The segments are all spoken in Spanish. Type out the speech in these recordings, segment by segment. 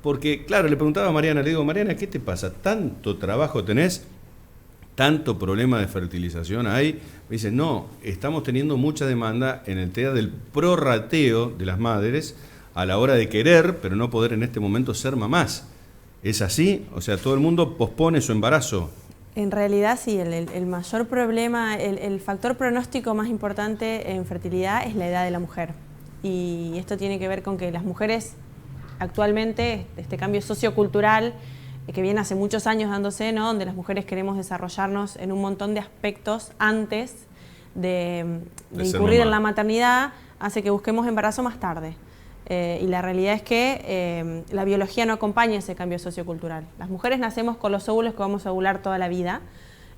Porque, claro, le preguntaba a Mariana, le digo, Mariana, ¿qué te pasa? ¿Tanto trabajo tenés? ¿Tanto problema de fertilización hay? Me dice, no, estamos teniendo mucha demanda en el tema del prorrateo de las madres a la hora de querer, pero no poder en este momento ser mamás. ¿Es así? O sea, todo el mundo pospone su embarazo. En realidad sí, el mayor problema, el factor pronóstico más importante en fertilidad es la edad de la mujer. Y esto tiene que ver con que las mujeres actualmente, este cambio sociocultural que viene hace muchos años dándose, ¿no? Donde las mujeres queremos desarrollarnos en un montón de aspectos antes de incurrir en la maternidad, hace que busquemos embarazo más tarde. Y la realidad es que la biología no acompaña ese cambio sociocultural. Las mujeres nacemos con los óvulos que vamos a ovular toda la vida.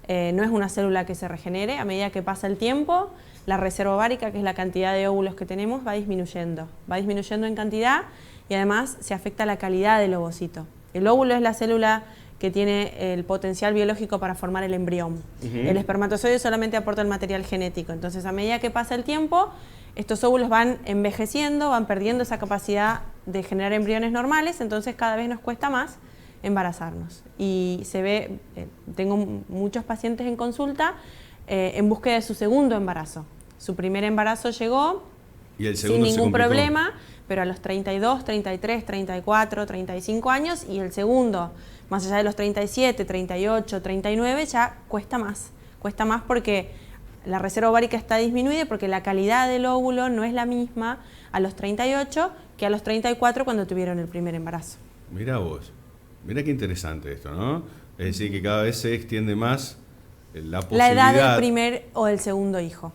No es una célula que se regenere. A medida que pasa el tiempo, la reserva ovárica, que es la cantidad de óvulos que tenemos, va disminuyendo. Va disminuyendo en cantidad y además se afecta la calidad del ovocito. El óvulo es la célula que tiene el potencial biológico para formar el embrión. El espermatozoide solamente aporta el material genético. Entonces, a medida que pasa el tiempo, estos óvulos van envejeciendo, van perdiendo esa capacidad de generar embriones normales, entonces cada vez nos cuesta más embarazarnos. Y se ve, tengo muchos pacientes en consulta en búsqueda de su segundo embarazo. Su primer embarazo llegó ¿Y el segundo sin ningún problema, pero a los 32, 33, 34, 35 años, y el segundo, más allá de los 37, 38, 39, ya cuesta más. Cuesta más porque la reserva ovárica está disminuida, porque la calidad del óvulo no es la misma a los 38 que a los 34 cuando tuvieron el primer embarazo. Mira vos, mira qué interesante esto, ¿no? Es decir, que cada vez se extiende más la posibilidad. La edad del primer o del segundo hijo.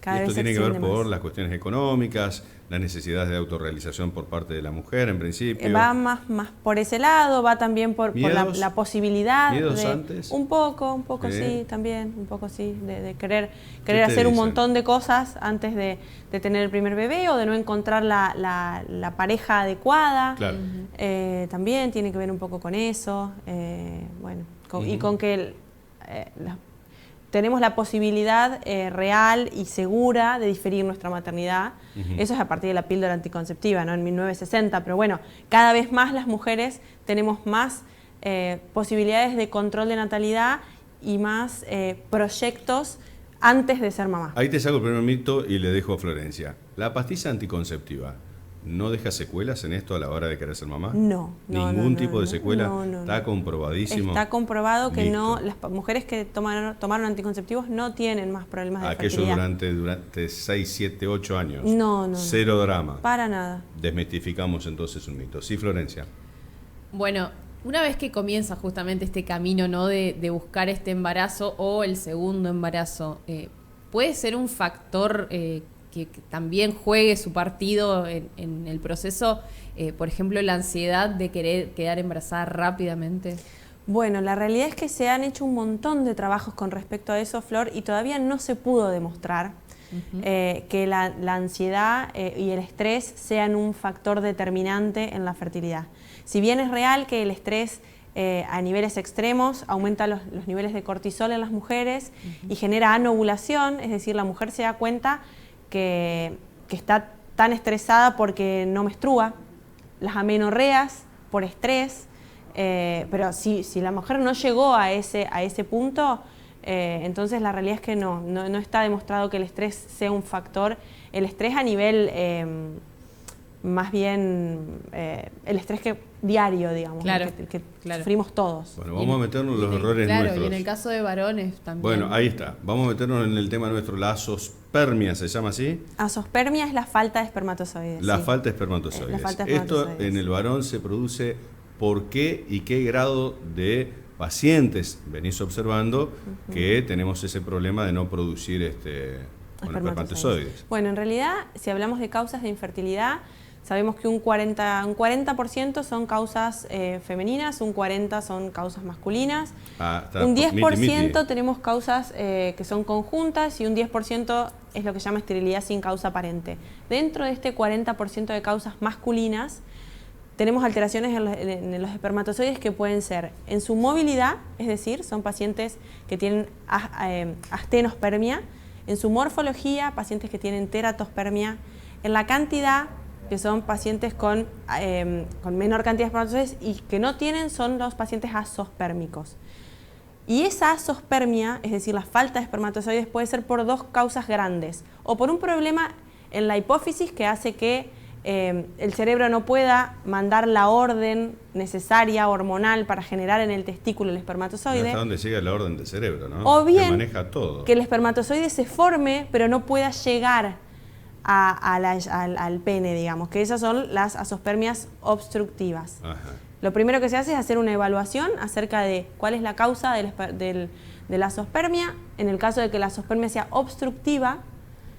Cada vez esto tiene que ver por las cuestiones económicas, las necesidades de autorrealización por parte de la mujer, en principio. Va más por ese lado, va también por la posibilidad. ¿Miedos antes? Un poco sí, también, un poco sí, de querer hacer un montón de cosas antes de tener el primer bebé o de no encontrar la pareja adecuada. Claro. También tiene que ver un poco con eso, y con que tenemos la posibilidad real y segura de diferir nuestra maternidad. Eso es a partir de la píldora anticonceptiva, ¿no? En 1960, pero bueno, cada vez más las mujeres tenemos más posibilidades de control de natalidad y más proyectos antes de ser mamá. Ahí te saco el primer mito y le dejo a Florencia. ¿La pastilla anticonceptiva no deja secuelas en esto a la hora de querer ser mamá? No. ¿Ningún tipo de secuela? No. Está comprobadísimo. Está comprobado que Listo. no, las mujeres que tomaron anticonceptivos no tienen más problemas de Aquello fertilidad. durante 6, 7, 8 años. No. Cero drama. Para nada. Desmistificamos entonces un mito. Sí, Florencia. Bueno, una vez que comienza justamente este camino, ¿no? de buscar este embarazo o el segundo embarazo, ¿puede ser un factor que también juegue su partido en el proceso? Por ejemplo, la ansiedad de querer quedar embarazada rápidamente. Bueno, la realidad es que se han hecho un montón de trabajos con respecto a eso, Flor, y todavía no se pudo demostrar que la ansiedad y el estrés sean un factor determinante en la fertilidad. Si bien es real que el estrés a niveles extremos aumenta los niveles de cortisol en las mujeres y genera anovulación, es decir, la mujer se da cuenta que está tan estresada porque no menstrua, las amenorreas por estrés, pero si la mujer no llegó a ese punto, entonces la realidad es que no está demostrado que el estrés sea un factor. El estrés a nivel, más bien, el estrés diario, digamos, claro, que sufrimos todos. Bueno, vamos a meternos en los errores nuestros. Y en el caso de varones también. Bueno, ahí está. Vamos a meternos en el tema nuestro, la azospermia, ¿se llama así? Azospermia es la falta de espermatozoides. La sí. falta de espermatozoides. La falta de Esto espermatozoides. en el varón se produce por qué y qué grado de pacientes venís observando que tenemos ese problema de no producir espermatozoides. Bueno, en realidad, si hablamos de causas de infertilidad, sabemos que un 40% son causas femeninas, un 40% son causas masculinas, un 10% tenemos causas que son conjuntas y un 10% es lo que se llama esterilidad sin causa aparente. Dentro de este 40% de causas masculinas, tenemos alteraciones en los espermatozoides que pueden ser en su movilidad, es decir, son pacientes que tienen astenospermia, en su morfología, pacientes que tienen teratospermia, en la cantidad, que son pacientes con menor cantidad de espermatozoides y que no tienen son los pacientes azospérmicos. Y esa azospermia, es decir, la falta de espermatozoides, puede ser por dos causas grandes. O por un problema en la hipófisis que hace que el cerebro no pueda mandar la orden necesaria, hormonal, para generar en el testículo el espermatozoide. Hasta dónde llega la orden del cerebro, ¿no? O bien que maneja todo. Que el espermatozoide se forme, pero no pueda llegar al pene, digamos, que esas son las azospermias obstructivas. Ajá. Lo primero que se hace es hacer una evaluación acerca de cuál es la causa de la azospermia. En el caso de que la azospermia sea obstructiva,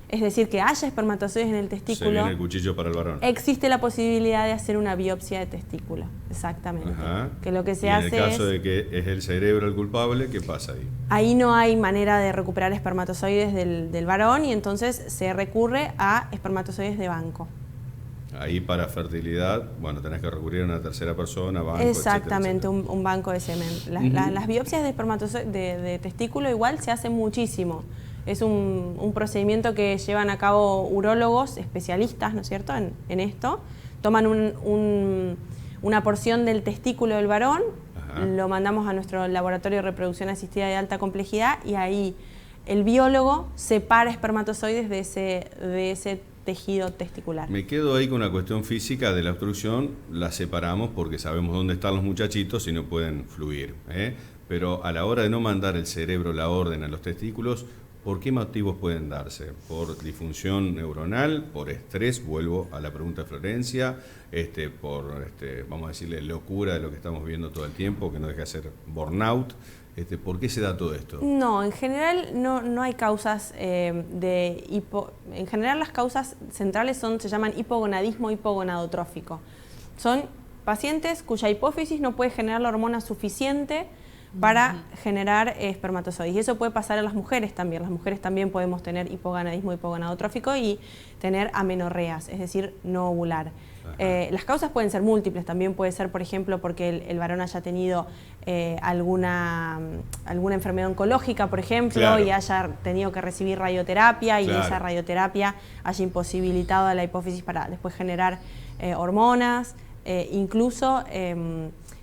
es decir, que haya espermatozoides en el testículo, Se viene el cuchillo para el varón. existe la posibilidad de hacer una biopsia de testículo. Exactamente. Ajá. Que lo que se y hace en el caso es, de que es el cerebro el culpable, ¿qué pasa ahí? ahí no hay manera de recuperar espermatozoides del varón y entonces se recurre a espermatozoides de banco. Ahí para fertilidad, bueno, tenés que recurrir a una tercera persona, banco, Exactamente, etcétera, un banco de semen. Las biopsias de espermatozoides de testículo igual se hacen muchísimo. Es un procedimiento que llevan a cabo urólogos especialistas, ¿no es cierto?, en esto. Toman una porción del testículo del varón, Ajá. lo mandamos a nuestro laboratorio de reproducción asistida de alta complejidad y ahí el biólogo separa espermatozoides de ese tejido testicular. Me quedo ahí con una cuestión física de la obstrucción, la separamos porque sabemos dónde están los muchachitos y no pueden fluir, ¿eh? Pero a la hora de no mandar el cerebro la orden a los testículos, ¿por qué motivos pueden darse? ¿Por disfunción neuronal? ¿Por estrés? Vuelvo a la pregunta de Florencia. Por, vamos a decirle, locura de lo que estamos viendo todo el tiempo, que no deja de ser burnout. ¿Por qué se da todo esto? No, en general no hay causas en general las causas centrales se llaman hipogonadismo hipogonadotrófico. Son pacientes cuya hipófisis no puede generar la hormona suficiente para generar espermatozoides. Y eso puede pasar a las mujeres también. Las mujeres también podemos tener hipogonadismo hipogonadotrófico y tener amenorreas, es decir, no ovular. Las causas pueden ser múltiples, también puede ser, por ejemplo, porque el varón haya tenido alguna enfermedad oncológica, por ejemplo, claro, y haya tenido que recibir radioterapia y claro, esa radioterapia haya imposibilitado a la hipófisis para después generar hormonas, incluso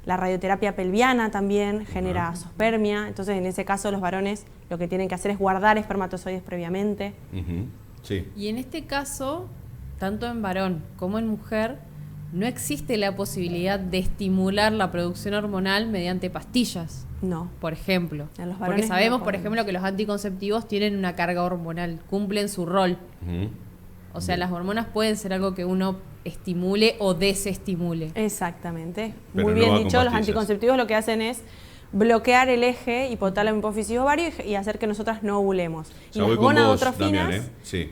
la radioterapia pelviana también genera azospermia, entonces en ese caso los varones lo que tienen que hacer es guardar espermatozoides previamente. Sí. Y en este caso, tanto en varón como en mujer, no existe la posibilidad de estimular la producción hormonal mediante pastillas. No. Por ejemplo. En los Porque varones sabemos, no por podemos. ejemplo, que los anticonceptivos tienen una carga hormonal, cumplen su rol. O sea, las hormonas pueden ser algo que uno estimule o desestimule. Exactamente. Pero Muy no bien va con dicho, los pastillas. anticonceptivos lo que hacen es bloquear el eje hipotálamo hipófisis ovario y hacer que nosotras no ovulemos. Y Ya las voy con vos, gonadotrofinas Damián, Sí.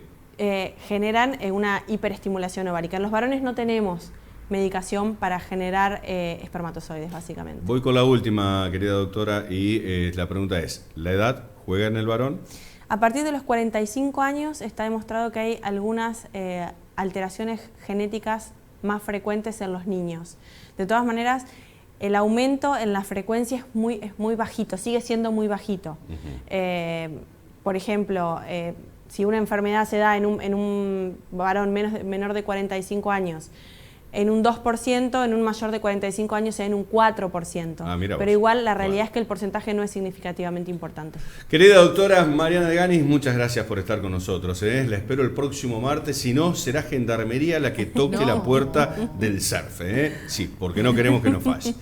generan una hiperestimulación ovárica. En los varones no tenemos medicación para generar espermatozoides, básicamente. Voy con la última, querida doctora, y la pregunta es, ¿la edad juega en el varón? A partir de los 45 años está demostrado que hay algunas alteraciones genéticas más frecuentes en los niños. De todas maneras, el aumento en la frecuencia es muy bajito, sigue siendo muy bajito. Por ejemplo, si una enfermedad se da en un varón menor de 45 años, en un 2%, en un mayor de 45 años se da en un 4%. Mira Pero vos. igual la realidad es que el porcentaje no es significativamente importante. Querida doctora Mariana Deganis, muchas gracias por estar con nosotros. La espero el próximo martes, si no, será Gendarmería la que toque No. la puerta del surf. Sí, porque no queremos que nos falle.